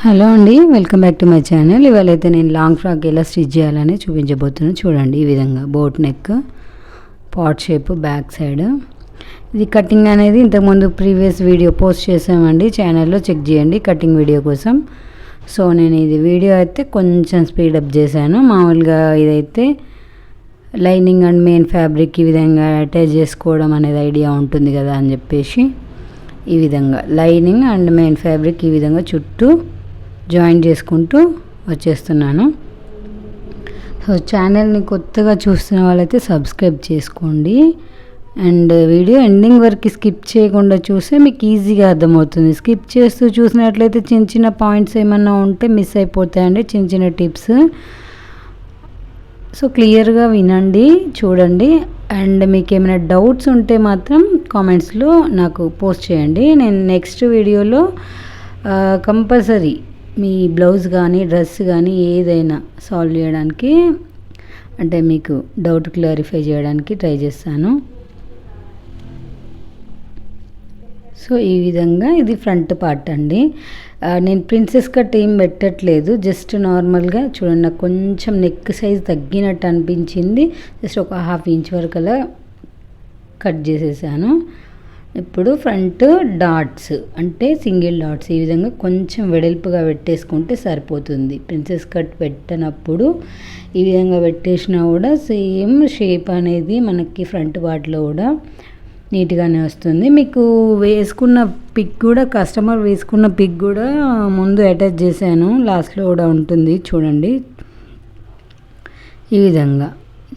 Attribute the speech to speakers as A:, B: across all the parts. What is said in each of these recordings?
A: Hello అండి, welcome back to my channel. ఇవాళైతే నేను లాంగ్ ఫ్రాక్ ఎలా స్టిచ్ చేయాలని చూపించబోతున్నాను. చూడండి, ఈ విధంగా boat neck, pot shape, back side. ఇది కటింగ్ అనేది ఇంతకుముందు ప్రీవియస్ వీడియో పోస్ట్ చేసామండి, ఛానల్లో చెక్ చేయండి కటింగ్ వీడియో కోసం. సో నేను ఇది వీడియో అయితే కొంచెం స్పీడప్ చేశాను. మామూలుగా ఇదైతే లైనింగ్ అండ్ మెయిన్ ఫ్యాబ్రిక్ ఈ విధంగా అటాచ్ చేసుకోవడం అనేది ఐడియా ఉంటుంది కదా అని చెప్పేసి ఈ విధంగా లైనింగ్ అండ్ మెయిన్ ఫ్యాబ్రిక్ ఈ విధంగా చుట్టూ జాయిన్ చేసుకుంటూ వచ్చేస్తున్నాను. సో ఛానల్ని కొత్తగా చూస్తున్న వాళ్ళైతే సబ్స్క్రైబ్ చేసుకోండి. అండ్ వీడియో ఎండింగ్ వరకు స్కిప్ చేయకుండా చూస్తే మీకు ఈజీగా అర్థమవుతుంది. స్కిప్ చేస్తూ చూసినట్లయితే చిన్న చిన్న పాయింట్స్ ఏమన్నా ఉంటే మిస్ అయిపోతాయండి, చిన్న చిన్న టిప్స్. సో క్లియర్గా వినండి, చూడండి. అండ్ మీకు ఏమైనా డౌట్స్ ఉంటే మాత్రం కామెంట్స్లో నాకు పోస్ట్ చేయండి. నేను నెక్స్ట్ వీడియోలో కంపల్సరీ మీ బ్లౌజ్ కానీ డ్రెస్ కానీ ఏదైనా సాల్వ్ చేయడానికి, అంటే మీకు డౌట్ క్లారిఫై చేయడానికి ట్రై చేస్తాను. సో ఈ విధంగా ఇది ఫ్రంట్ పార్ట్ అండి. నేను ప్రిన్సెస్ కట్ ఏం పెట్టట్లేదు, జస్ట్ నార్మల్గా చూడండి. నాకు కొంచెం నెక్ సైజ్ తగ్గినట్టు అనిపించింది, జస్ట్ ఒక 1/2 ఇంచ్ వరకు అలా కట్ చేసేసాను. ఇప్పుడు ఫ్రంట్ డాట్స్ అంటే సింగిల్ డాట్స్ ఈ విధంగా కొంచెం వెడల్పుగా పెట్టేసుకుంటే సరిపోతుంది. ప్రిన్సెస్ కట్ పెట్టినప్పుడు ఈ విధంగా పెట్టేసినా కూడా సేమ్ షేప్ అనేది మనకి ఫ్రంట్ పార్ట్లో కూడా నీట్గానే వస్తుంది. మీకు వేసుకున్న పిక్ కూడా, కస్టమర్ వేసుకున్న పిక్ కూడా ముందు అటాచ్ చేశాను, లాస్ట్లో కూడా ఉంటుంది చూడండి. ఈ విధంగా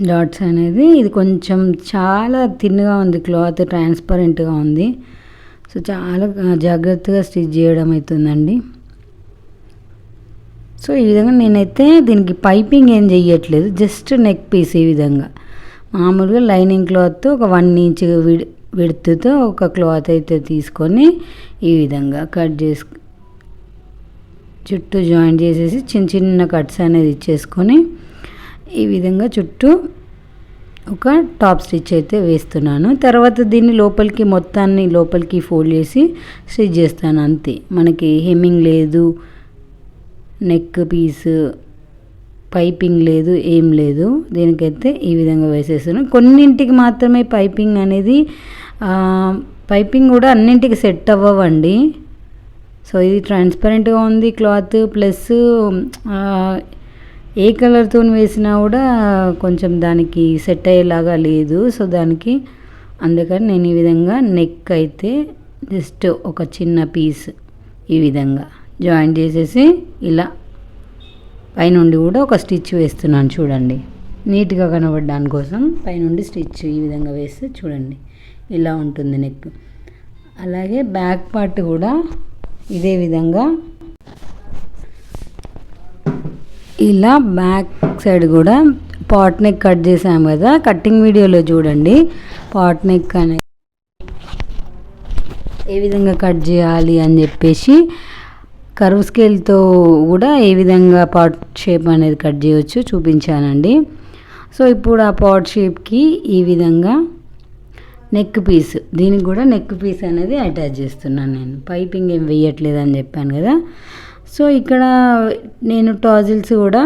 A: డాట్స్ అనేది ఇది కొంచెం చాలా థిన్గా ఉంది, క్లాత్ ట్రాన్స్పరెంట్గా ఉంది. సో చాలా జాగ్రత్తగా స్టిచ్ చేయడం అవుతుందండి. సో ఈ విధంగా నేనైతే దీనికి పైపింగ్ ఏం చెయ్యట్లేదు, జస్ట్ నెక్ పీస్ ఈ విధంగా మామూలుగా లైనింగ్ క్లాత్ ఒక 1 ఇంచ్ విడ్త్తో ఒక క్లాత్ అయితే తీసుకొని ఈ విధంగా కట్ చేసి చుట్టూ జాయిన్ చేసేసి చిన్న చిన్న కట్స్ అనేది ఇచ్చేసుకొని ఈ విధంగా చుట్టూ ఒక టాప్ స్టిచ్ అయితే వేస్తున్నాను. తర్వాత దీన్ని లోపలికి మొత్తాన్ని లోపలికి ఫోల్డ్ చేసి స్టిచ్ చేస్తాను అంతే. మనకి హెమ్మింగ్ లేదు, నెక్ పీస్ పైపింగ్ లేదు, ఏం లేదు. దీనికైతే ఈ విధంగా వేసేస్తున్నాను. కొన్నింటికి మాత్రమే పైపింగ్ అనేది, పైపింగ్ కూడా అన్నింటికి సెట్ అవ్వవండి. సో ఇది ట్రాన్స్పరెంట్గా ఉంది క్లాత్, ప్లస్ ఏ కలర్తో వేసినా కూడా కొంచెం దానికి సెట్ అయ్యేలాగా లేదు. సో దానికి అందుకని నేను ఈ విధంగా నెక్ అయితే జస్ట్ ఒక చిన్న పీస్ ఈ విధంగా జాయిన్ చేసేసి ఇలా పైనుండి కూడా ఒక స్టిచ్ వేస్తున్నాను. చూడండి, నీట్గా కనబడడానికి కోసం పైనుండి స్టిచ్ ఈ విధంగా వేస్తే చూడండి ఇలా ఉంటుంది నెక్. అలాగే బ్యాక్ పార్ట్ కూడా ఇదే విధంగా ఇలా బ్యాక్ సైడ్ కూడా పాట్ నెక్ కట్ చేసాము కదా, కటింగ్ వీడియోలో చూడండి. పాట్ నెక్ అనేది ఏ విధంగా కట్ చేయాలి అని చెప్పేసి కర్వ్ స్కేల్తో కూడా ఏ విధంగా పాట్ షేప్ అనేది కట్ చేయవచ్చు చూపించానండి. సో ఇప్పుడు ఆ పాట్ షేప్కి ఈ విధంగా నెక్ పీస్, దీనికి కూడా నెక్ పీస్ అనేది అటాచ్ చేస్తున్నాను. నేను పైపింగ్ ఏం వేయట్లేదు అని చెప్పాను కదా. సో ఇక్కడ నేను టాజిల్స్ కూడా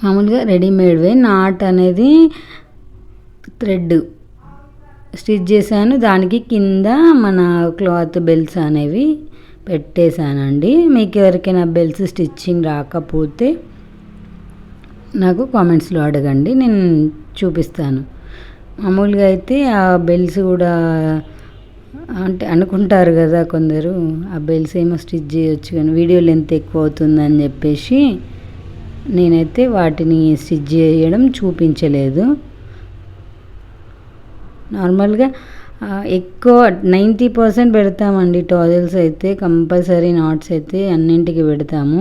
A: మామూలుగా రెడీమేడ్వే, నాట్ అనేది థ్రెడ్ స్టిచ్ చేశాను. దానికి కింద మన క్లాత్ బెల్ట్స్ అనేవి పెట్టేశానండి. మీకు ఎవరికైనా బెల్ట్స్ స్టిచ్చింగ్ రాకపోతే నాకు కామెంట్స్లో అడగండి, నేను చూపిస్తాను. మామూలుగా అయితే ఆ బెల్ట్స్ కూడా అంటే అనుకుంటారు కదా కొందరు, ఆ బెల్ట్స్ ఏమో స్టిచ్ చేయొచ్చు కానీ వీడియో లెంత్ ఎక్కువ అవుతుందని చెప్పేసి నేనైతే వాటిని స్టిచ్ చేయడం చూపించలేదు. నార్మల్గా ఎక్కువ 90% పెడతామండి టాజల్స్ అయితే, కంపల్సరీ నాట్స్ అయితే అన్నింటికి పెడతాము.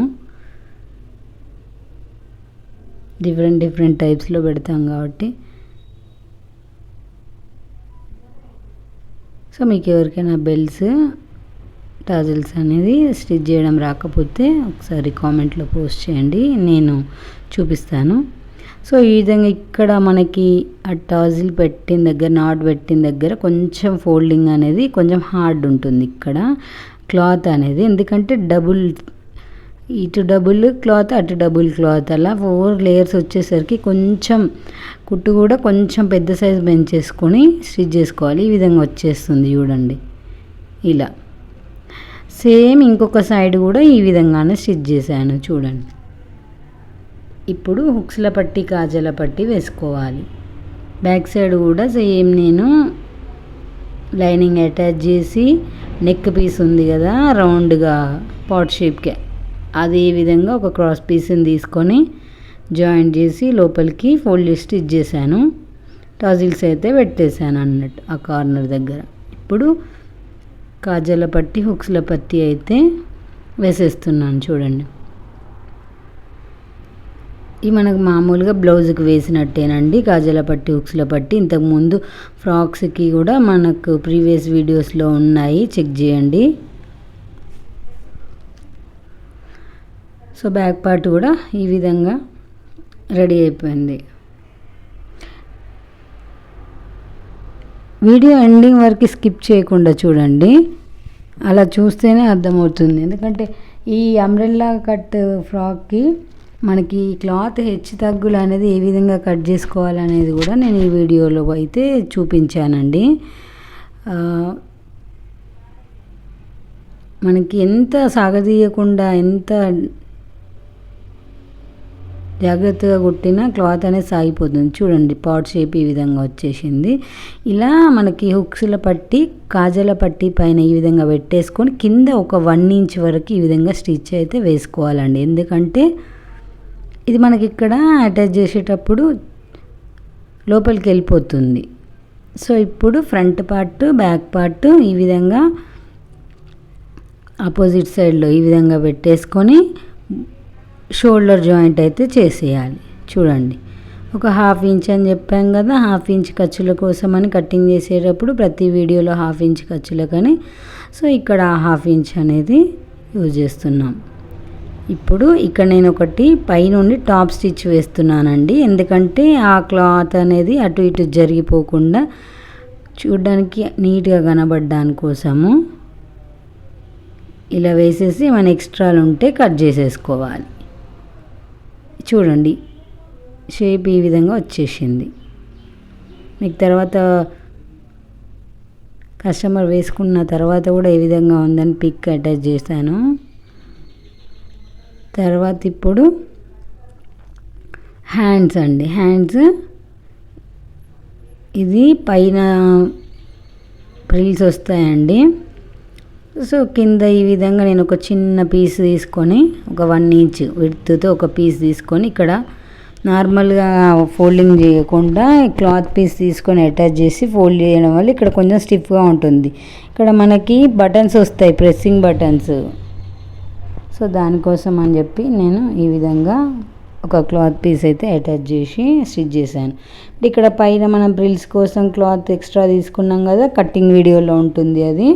A: డిఫరెంట్ టైప్స్లో పెడతాం కాబట్టి. సో మీకు ఎవరికైనా బెల్ట్స్ టాజిల్స్ అనేది స్టిచ్ చేయడం రాకపోతే ఒకసారి కామెంట్లో పోస్ట్ చేయండి, నేను చూపిస్తాను. సో ఈ విధంగా ఇక్కడ మనకి ఆ టాజిల్ పెట్టిన దగ్గర, నాట్ పెట్టిన దగ్గర కొంచెం ఫోల్డింగ్ అనేది కొంచెం హార్డ్ ఉంటుంది ఇక్కడ క్లాత్ అనేది, ఎందుకంటే డబుల్ ఇటు డబుల్ క్లాత్ అటు డబుల్ క్లాత్ అలా 4 లేయర్స్ వచ్చేసరికి కొంచెం కుట్టు కూడా కొంచెం పెద్ద సైజు పెంచేసుకొని స్టిచ్ చేసుకోవాలి. ఈ విధంగా వచ్చేస్తుంది చూడండి. ఇలా సేమ్ ఇంకొక సైడ్ కూడా ఈ విధంగానే స్టిచ్ చేశాను చూడండి. ఇప్పుడు హుక్స్ల పట్టి కాజల పట్టి వేసుకోవాలి. బ్యాక్ సైడ్ కూడా సేమ్ నేను లైనింగ్ అటాచ్ చేసి నెక్ పీస్ ఉంది కదా రౌండ్గా పాట్ షేప్కే అదే విధంగా ఒక క్రాస్ పీస్ని తీసుకొని జాయింట్ చేసి లోపలికి ఫోల్డ్ చేసి స్టిచ్ చేశాను. టాజిల్స్ అయితే పెట్టేశాను అన్నట్టు ఆ కార్నర్ దగ్గర. ఇప్పుడు కాజల పట్టి హుక్స్ల పట్టి అయితే వేసేస్తున్నాను చూడండి. ఇవి మనకు మామూలుగా బ్లౌజ్కి వేసినట్టేనండి కాజల పట్టి హుక్స్ల పట్టి. ఇంతకుముందు ఫ్రాక్స్కి కూడా మనకు ప్రీవియస్ వీడియోస్లో ఉన్నాయి, చెక్ చేయండి. సో బ్యాక్ పార్ట్ కూడా ఈ విధంగా రెడీ అయిపోయింది. వీడియో ఎండింగ్ వరకు స్కిప్ చేయకుండా చూడండి, అలా చూస్తేనే అర్థమవుతుంది. ఎందుకంటే ఈ అంబ్రెల్లా కట్ ఫ్రాక్కి మనకి క్లాత్ హెచ్చు తగ్గులు అనేది ఏ విధంగా కట్ చేసుకోవాలనేది కూడా నేను ఈ వీడియోలో అయితే చూపించానండి. మనకి ఎంత సాగదీయకుండా ఎంత జాగ్రత్తగా కుట్టినా క్లాత్ అనేది సాగిపోతుంది చూడండి. పాట్ షేప్ ఈ విధంగా వచ్చేసింది. ఇలా మనకి హుక్స్ల పట్టి కాజల పట్టి పైన ఈ విధంగా పెట్టేసుకొని కింద ఒక 1 ఇంచ్ వరకు ఈ విధంగా స్టిచ్ అయితే వేసుకోవాలండి. ఎందుకంటే ఇది మనకి ఇక్కడ అటాచ్ చేసేటప్పుడు లోపలికి వెళ్ళిపోతుంది. సో ఇప్పుడు ఫ్రంట్ పార్ట్ బ్యాక్ పార్ట్ ఈ విధంగా ఆపోజిట్ సైడ్లో ఈ విధంగా పెట్టేసుకొని షోల్డర్ జాయింట్ అయితే చేసేయాలి చూడండి. ఒక 1/2 ఇంచ్ అని చెప్పాం కదా, 1/2 ఇంచ్ ఖర్చుల కోసం అని కటింగ్ చేసేటప్పుడు ప్రతి వీడియోలో 1/2 ఇంచ్ ఖర్చులకని సో ఇక్కడ 1/2 ఇంచ్ అనేది యూజ్ చేస్తున్నాం. ఇప్పుడు ఇక్కడ నేను ఒకటి పైనుండి టాప్ స్టిచ్ వేస్తున్నానండి. ఎందుకంటే ఆ క్లాత్ అనేది అటు ఇటు జరిగిపోకుండా చూడడానికి నీట్గా కనబడడాని కోసము ఇలా వేసేసి మన ఎక్స్ట్రాలు ఉంటే కట్ చేసేసుకోవాలి. చూడండి షేప్ ఈ విధంగా వచ్చేసింది. మీకు తర్వాత కస్టమర్ వేసుకున్న తర్వాత కూడా ఏ విధంగా ఉందని పిక్ అటాచ్ చేశాను. తర్వాత ఇప్పుడు హ్యాండ్స్ అండి. హ్యాండ్స్ ఇది పైన ప్రిల్స్ వస్తాయండి. సో కింద ఈ విధంగా నేను ఒక చిన్న పీస్ తీసుకొని ఒక 1 ఇంచ్ విడ్త్తో ఒక పీస్ తీసుకొని ఇక్కడ నార్మల్గా ఫోల్డింగ్ చేయకుండా క్లాత్ పీస్ తీసుకొని అటాచ్ చేసి ఫోల్డ్ చేయడం వల్ల ఇక్కడ కొంచెం స్టిఫ్గా ఉంటుంది. ఇక్కడ మనకి బటన్స్ వస్తాయి, ప్రెస్సింగ్ బటన్స్. సో దానికోసం అని చెప్పి నేను ఈ విధంగా ఒక క్లాత్ పీస్ అయితే అటాచ్ చేసి స్టిచ్ చేశాను. ఇక్కడ పైన మనం ప్రిల్స్ కోసం క్లాత్ ఎక్స్ట్రా తీసుకున్నాం కదా, కటింగ్ వీడియోలో ఉంటుంది అది.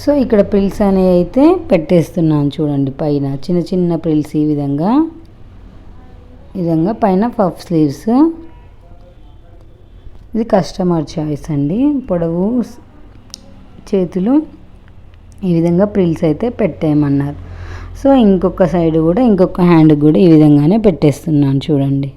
A: సో ఇక్కడ ప్రిల్స్ అనేవి అయితే పెట్టేస్తున్నాను చూడండి. పైన చిన్న చిన్న ప్రిల్స్ ఈ విధంగా పైన పఫ్ స్లీవ్స్. ఇది కస్టమర్ చాయిస్ అండి. పొడవు చేతులు ఈ విధంగా ప్రిల్స్ అయితే పెట్టేయమన్నారు. సో ఇంకొక సైడ్ కూడా ఇంకొక హ్యాండ్ కూడా ఈ విధంగానే పెట్టేస్తున్నాను చూడండి.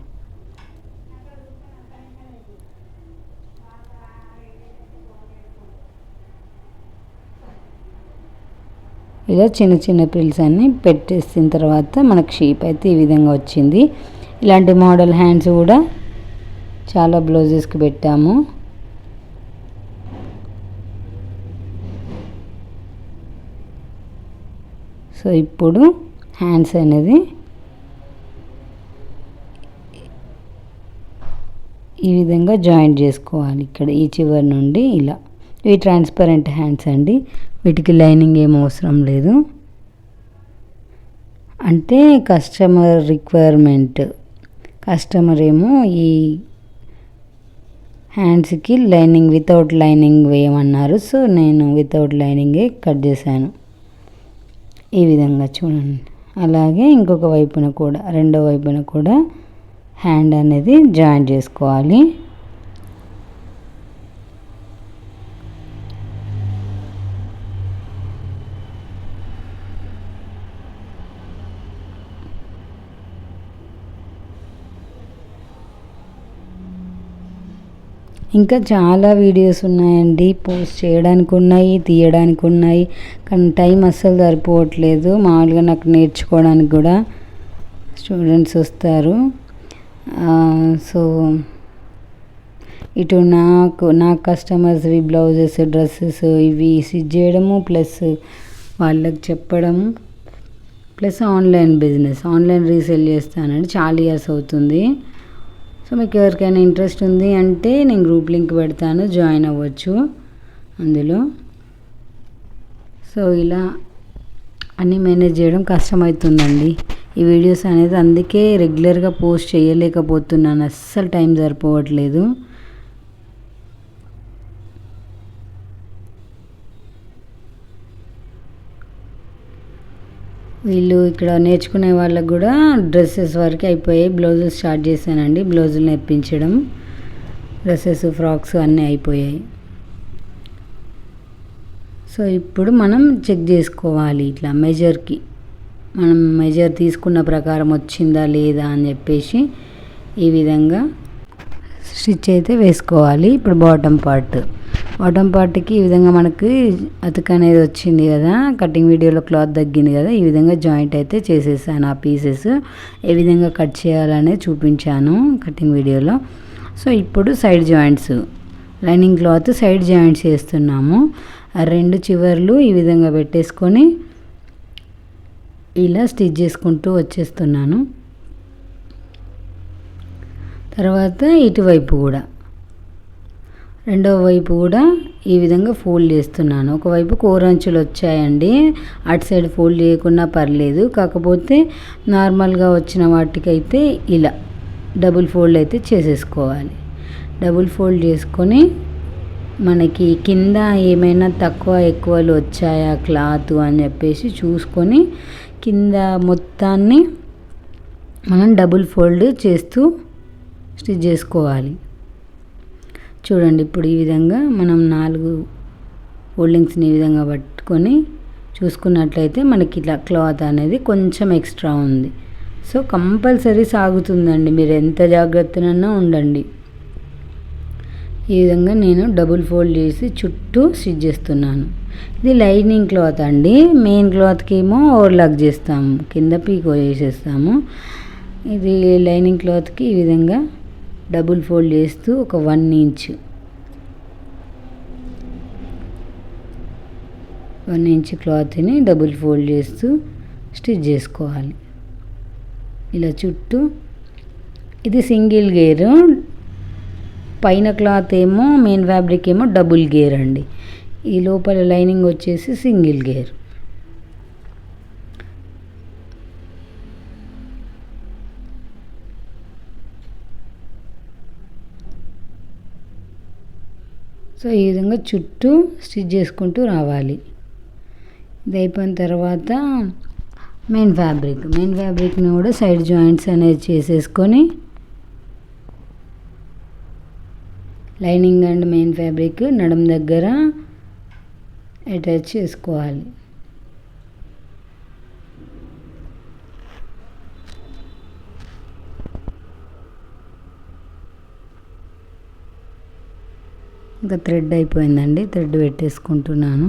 A: ఇలా చిన్న చిన్న ప్రిల్స్ అన్నీ పెట్టేసిన తర్వాత మనకు షేప్ అయితే ఈ విధంగా వచ్చింది. ఇలాంటి మోడల్ హ్యాండ్స్ కూడా చాలా బ్లౌజెస్కి పెట్టాము. సో ఇప్పుడు హ్యాండ్స్ అనేది ఈ విధంగా జాయింట్ చేసుకోవాలి. ఇక్కడ ఈ చివరి నుండి ఇలా. ఇవి ట్రాన్స్పరెంట్ హ్యాండ్స్ అండి, వీటికి లైనింగ్ ఏం అవసరం లేదు. అంటే కస్టమర్ రిక్వైర్మెంట్. కస్టమర్ ఏమో ఈ హ్యాండ్స్కి లైనింగ్ వితౌట్ లైనింగ్ వేయమన్నారు. సో నేను వితౌట్ లైనింగే కట్ చేశాను ఈ విధంగా చూడండి. అలాగే ఇంకొక వైపున కూడా రెండో వైపున కూడా హ్యాండ్ అనేది జాయింట్ చేసుకోవాలి. ఇంకా చాలా వీడియోస్ ఉన్నాయండి, పోస్ట్ చేయడానికి ఉన్నాయి, తీయడానికి ఉన్నాయి, కానీ టైం అస్సలు సరిపోవట్లేదు. మామూలుగా నాకు నేర్చుకోవడానికి కూడా స్టూడెంట్స్ వస్తారు. సో ఇటు నా కస్టమర్స్వి బ్లౌజెస్, డ్రెస్సెస్ ఇవి స్టిచ్ చేయడము, ప్లస్ వాళ్ళకి చెప్పడము, plus online business, online resale చేస్తానండి. చాలా ఇయర్స్ అవుతుంది. సో మీకు ఎవరికైనా ఇంట్రెస్ట్ ఉంది అంటే నేను గ్రూప్ లింక్ పెడతాను, జాయిన్ అవ్వచ్చు అందులో. సో ఇలా అన్నీ మేనేజ్ చేయడం కష్టమవుతుందండి ఈ వీడియోస్ అనేది. అందుకే రెగ్యులర్గా పోస్ట్ చేయలేకపోతున్నాను, అస్సలు టైం సరిపోవట్లేదు. వీళ్ళు ఇక్కడ నేర్చుకునే వాళ్ళకు కూడా డ్రెస్సెస్ వరకు అయిపోయాయి. బ్లౌజెస్ స్టార్ట్ చేశానండి, బ్లౌజులు నేర్పించడం, డ్రెస్సెస్, ఫ్రాక్స్ అన్నీ అయిపోయాయి. సో ఇప్పుడు మనం చెక్ చేసుకోవాలి, ఇట్లా మెజర్కి మనం మెజర్ తీసుకున్న ప్రకారం వచ్చిందా లేదా అని చెప్పేసి ఈ విధంగా స్టిచ్ అయితే వేసుకోవాలి. ఇప్పుడు బాటమ్ పార్ట్కి ఈ విధంగా మనకి అతుకు అనేది వచ్చింది కదా, కటింగ్ వీడియోలో క్లాత్ తగ్గింది కదా, ఈ విధంగా జాయింట్ అయితే చేసేసాను. ఆ పీసెస్ ఏ విధంగా కట్ చేయాలనేది చూపించాను కటింగ్ వీడియోలో. సో ఇప్పుడు side joints, lining cloth side joints చేస్తున్నాము. ఆ రెండు చివర్లు ఈ విధంగా పెట్టేసుకొని ఇలా స్టిచ్ చేసుకుంటూ వచ్చేస్తున్నాను. తర్వాత ఇటువైపు కూడా రెండవ వైపు కూడా ఈ విధంగా ఫోల్డ్ చేస్తున్నాను. ఒకవైపు కోరంచులు వచ్చాయండి, అటు సైడ్ ఫోల్డ్ చేయకున్నా పర్లేదు, కాకపోతే నార్మల్గా వచ్చిన వాటికైతే ఇలా డబుల్ ఫోల్డ్ అయితే చేసేసుకోవాలి. డబుల్ ఫోల్డ్ చేసుకొని మనకి కింద ఏమైనా తక్కువ ఎక్కువలు వచ్చాయా క్లాత్ అని చెప్పేసి చూసుకొని కింద మొత్తాన్ని మనం డబుల్ ఫోల్డ్ చేస్తూ స్టిచ్ చేసుకోవాలి. చూడండి ఇప్పుడు ఈ విధంగా మనం 4 ఫోల్డింగ్స్ని ఈ విధంగా పట్టుకొని చూసుకున్నట్లయితే మనకి ఇట్లా క్లాత్ అనేది కొంచెం ఎక్స్ట్రా ఉంది. సో కంపల్సరీ సాగుతుందండి, మీరు ఎంత జాగ్రత్తనన్నా ఉండండి. ఈ విధంగా నేను డబుల్ ఫోల్డ్ చేసి చుట్టూ స్టిచ్ చేస్తున్నాను. ఇది లైనింగ్ క్లాత్ అండి, మెయిన్ క్లాత్కి ఏమో ఓవర్లాక్ చేస్తాము, కింద పీకో వేసేస్తాము. ఇది లైనింగ్ క్లాత్కి ఈ విధంగా డబుల్ ఫోల్డ్ చేస్తూ ఒక 1 ఇంచ్ క్లాత్ని డబుల్ ఫోల్డ్ చేస్తూ స్టిచ్ చేసుకోవాలి ఇలా చుట్టూ. ఇది సింగిల్ గేర్, పైన క్లాత్ ఏమో మెయిన్ ఫ్యాబ్రిక్ ఏమో డబుల్ గేర్ అండి, ఈ లోపల లైనింగ్ వచ్చేసి సింగిల్ గేర్. సో ఈ విధంగా చుట్టూ స్టిచ్ చేసుకుంటూ రావాలి. ఇది అయిపోయిన తర్వాత మెయిన్ ఫ్యాబ్రిక్ని కూడా సైడ్ జాయింట్స్ అనేది చేసేసుకొని లైనింగ్ అండ్ మెయిన్ ఫ్యాబ్రిక్ నడుం దగ్గర అటాచ్ చేసుకోవాలి. ఇంకా థ్రెడ్ అయిపోయిందండి, థ్రెడ్ పెట్టేసుకుంటున్నాను.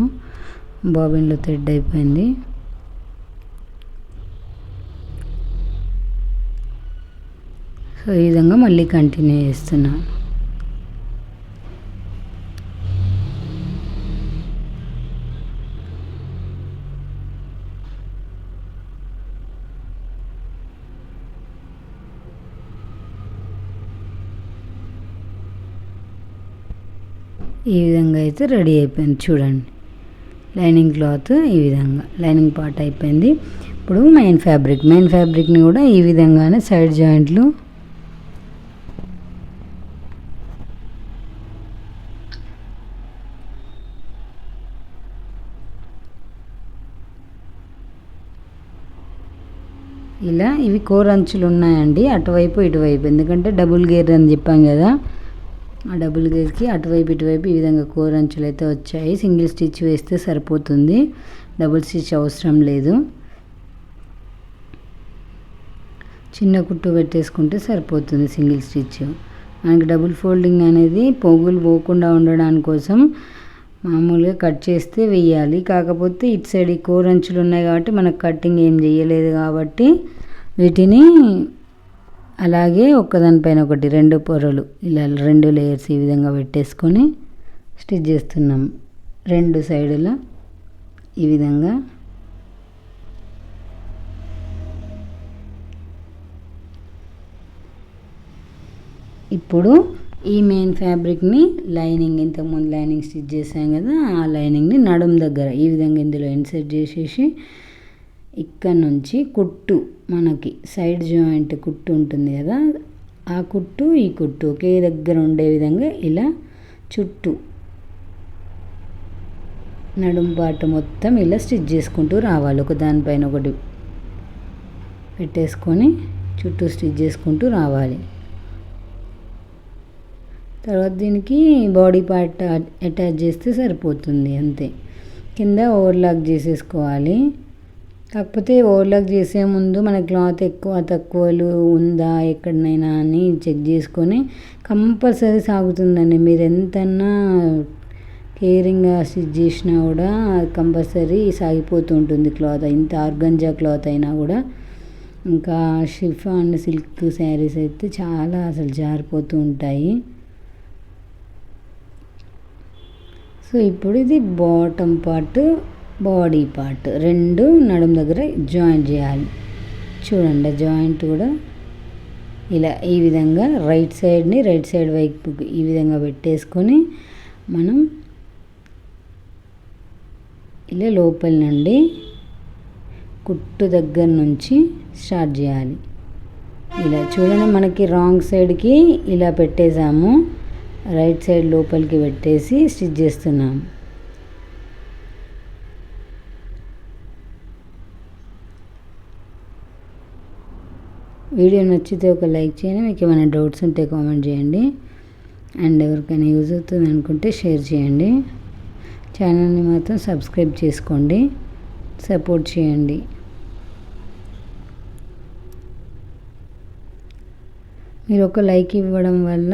A: బాబిన్లో థ్రెడ్ అయిపోయింది. సో ఈ విధంగా మళ్ళీ కంటిన్యూ చేస్తున్నాను. ఈ విధంగా అయితే రెడీ అయిపోయింది చూడండి. లైనింగ్ క్లాత్ ఈ విధంగా లైనింగ్ పార్ట్ అయిపోయింది. ఇప్పుడు మెయిన్ ఫ్యాబ్రిక్ని కూడా ఈ విధంగానే సైడ్ జాయింట్లు ఇలా ఇవి కోర్ అంచులు ఉన్నాయండి అటువైపు ఇటువైపు, ఎందుకంటే డబుల్ గేర్ అని చెప్పాం కదా, ఆ డబుల్ గేర్కి అటువైపు ఇటువైపు ఈ విధంగా కోర్ అంచులు అయితే వచ్చాయి. సింగిల్ స్టిచ్ వేస్తే సరిపోతుంది, డబుల్ స్టిచ్ అవసరం లేదు. చిన్న కుట్టు పెట్టేసుకుంటే సరిపోతుంది సింగిల్ స్టిచ్. మనకి డబుల్ ఫోల్డింగ్ అనేది పోగులు పోకుండా ఉండడానికి కోసం మామూలుగా కట్ చేస్తే వేయాలి. కాకపోతే ఇటు సైడ్ ఈ కోరంచులు ఉన్నాయి కాబట్టి మనకు కటింగ్ ఏం చేయలేదు కాబట్టి వీటిని అలాగే ఒకదానిపైన ఒకటి 2 పొరలు ఇలా 2 లేయర్స్ ఈ విధంగా పెట్టేసుకొని స్టిచ్ చేస్తున్నాం 2 సైడుల ఈ విధంగా. ఇప్పుడు ఈ మెయిన్ ఫ్యాబ్రిక్ని లైనింగ్ ఇంతకుముందు లైనింగ్ స్టిచ్ చేసాం కదా, ఆ లైనింగ్ని నడుం దగ్గర ఈ విధంగా ఇందులో ఇన్సర్ట్ చేసేసి ఇక్కడ నుంచి కుట్టు మనకి సైడ్ జాయింట్ కుట్టు ఉంటుంది కదా, ఆ కుట్టు ఈ కుట్టు ఒకే దగ్గర ఉండే విధంగా ఇలా చుట్టూ నడుం పాటు మొత్తం ఇలా స్టిచ్ చేసుకుంటూ రావాలి. ఒక దానిపైన ఒకటి పెట్టేసుకొని చుట్టూ స్టిచ్ చేసుకుంటూ రావాలి. తర్వాత దీనికి బాడీ పార్ట్ అటాచ్ చేస్తే సరిపోతుంది అంతే. కింద ఓవర్లాక్ చేసేసుకోవాలి. కాకపోతే ఓవర్లాక్ చేసే ముందు మన క్లాత్ ఎక్కువ తక్కువలు ఉందా ఎక్కడనైనా అని చెక్ చేసుకొని కంపల్సరీ సాగుతుందండి. మీరు ఎంతన్నా కేరింగ్గా స్టిచ్ చేసినా కూడా కంపల్సరీ సాగిపోతూ ఉంటుంది క్లాత్. ఇంత ఆర్గంజా క్లాత్ అయినా కూడా. ఇంకా షిఫాన్ సిల్క్ శారీస్ అయితే చాలా అసలు జారిపోతూ ఉంటాయి. సో ఇప్పుడు ఇది బాటమ్ పార్ట్ బాడీ పార్ట్ 2 నడుం దగ్గర జాయింట్ చేయాలి. చూడండి జాయింట్ కూడా ఇలా ఈ విధంగా రైట్ సైడ్ వైపు ఈ విధంగా పెట్టేసుకొని మనం ఇలా లోపల నుండి కుట్టు దగ్గర నుంచి స్టార్ట్ చేయాలి. ఇలా చూడండి మనకి రాంగ్ సైడ్కి ఇలా పెట్టేసాము, రైట్ సైడ్ లోపలికి పెట్టేసి స్టిచ్ చేస్తున్నాము. వీడియో నచ్చితే ఒక లైక్ చేయండి. మీకు ఏమైనా డౌట్స్ ఉంటే కామెంట్ చేయండి. అండ్ ఎవరికైనా యూజ్ అవుతుంది అనుకుంటే షేర్ చేయండి. ఛానల్ని మాత్రం సబ్స్క్రైబ్ చేసుకోండి, సపోర్ట్ చేయండి. మీరు ఒక లైక్ ఇవ్వడం వల్ల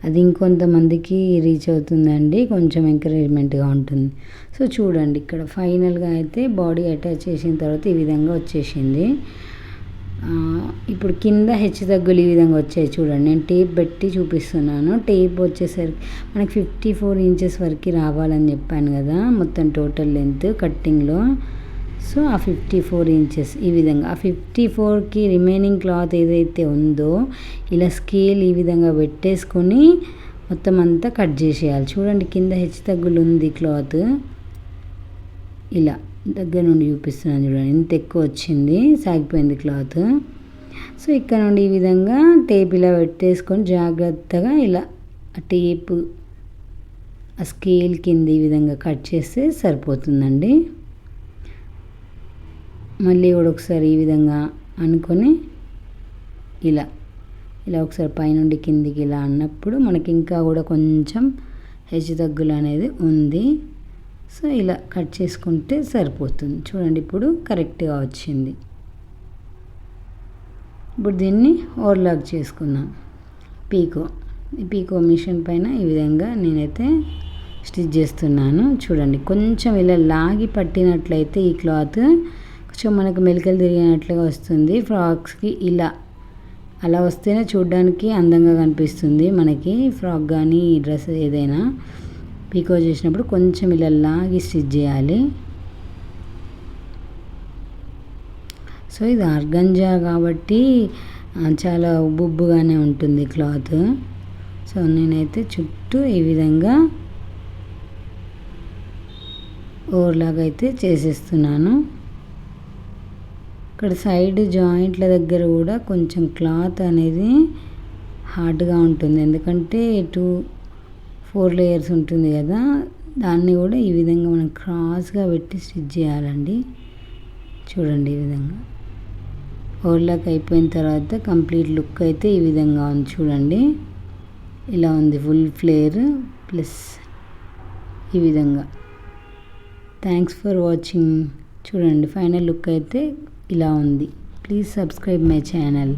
A: అది ఇంకొంతమందికి రీచ్ అవుతుందండి, కొంచెం ఎంకరేజ్మెంట్గా ఉంటుంది. సో చూడండి ఇక్కడ ఫైనల్గా అయితే బాడీ అటాచ్ చేసిన తర్వాత ఈ విధంగా వచ్చేసింది. ఇప్పుడు కింద హెచ్చు తగ్గులు ఈ విధంగా వచ్చాయి చూడండి. నేను టేప్ పెట్టి చూపిస్తున్నాను. టేప్ వచ్చేసరికి మనకి 54 ఇంచెస్ వరకు రావాలని చెప్పాను కదా మొత్తం టోటల్ లెంత్ కట్టింగ్లో. సో ఆ 54 ఇంచెస్ ఈ విధంగా ఆ 54కి రిమైనింగ్ క్లాత్ ఏదైతే ఉందో ఇలా స్కేల్ ఈ విధంగా పెట్టేసుకొని మొత్తం అంతా కట్ చేసేయాలి. చూడండి కింద హెచ్చు తగ్గులు ఉంది క్లాత్, ఇలా దగ్గర నుండి చూపిస్తున్నాను చూడండి ఇంత ఎక్కువ వచ్చింది, సాగిపోయింది క్లాత్. సో ఇక్కడ నుండి ఈ విధంగా టేప్ ఇలా పెట్టేసుకొని జాగ్రత్తగా ఇలా టేపు ఆ స్కేల్ కింద ఈ విధంగా కట్ చేస్తే సరిపోతుందండి. మళ్ళీ కూడా ఒకసారి ఈ విధంగా అనుకొని ఇలా ఒకసారి పైనుండి కిందికి ఇలా అన్నప్పుడు మనకి ఇంకా కూడా కొంచెం హెచ్చు తగ్గులు అనేది ఉంది. సో ఇలా కట్ చేసుకుంటే సరిపోతుంది. చూడండి ఇప్పుడు కరెక్ట్గా వచ్చింది. ఇప్పుడు దీన్ని ఓవర్లాక్ చేసుకుందాం. పీకో మిషన్ పైన ఈ విధంగా నేనైతే స్టిచ్ చేస్తున్నాను. చూడండి కొంచెం ఇలా లాగి పట్టినట్లయితే ఈ క్లాత్ కొంచెం మనకు మెలికలు తిరిగినట్లుగా వస్తుంది. ఫ్రాక్స్కి అలా వస్తేనే చూడడానికి అందంగా కనిపిస్తుంది మనకి. ఫ్రాక్ కానీ డ్రెస్ ఏదైనా పీకో చేసినప్పుడు కొంచెం ఇలా లాగి స్టిచ్ చేయాలి. సో ఇది ఆర్గంజా కాబట్టి చాలా ఉబ్బుగానే ఉంటుంది క్లాత్. సో నేనైతే చుట్టూ ఈ విధంగా ఓవర్లాగ్ అయితే చేసేస్తున్నాను. ఇక్కడ సైడ్ జాయింట్ల దగ్గర కూడా కొంచెం క్లాత్ అనేది హార్డ్గా ఉంటుంది, ఎందుకంటే 4 లేయర్స్ ఉంటుంది కదా, దాన్ని కూడా ఈ విధంగా మనం క్రాస్గా పెట్టి స్టిచ్ చేయాలండి. చూడండి ఈ విధంగా ఓవర్లాక్ అయిపోయిన తర్వాత కంప్లీట్ లుక్ అయితే ఈ విధంగా ఉంది. చూడండి ఇలా ఉంది, ఫుల్ ఫ్లేర్ ప్లస్ ఈ విధంగా. Thanks for watching. చూడండి ఫైనల్ లుక్ అయితే ఇలా ఉంది. Please subscribe my channel.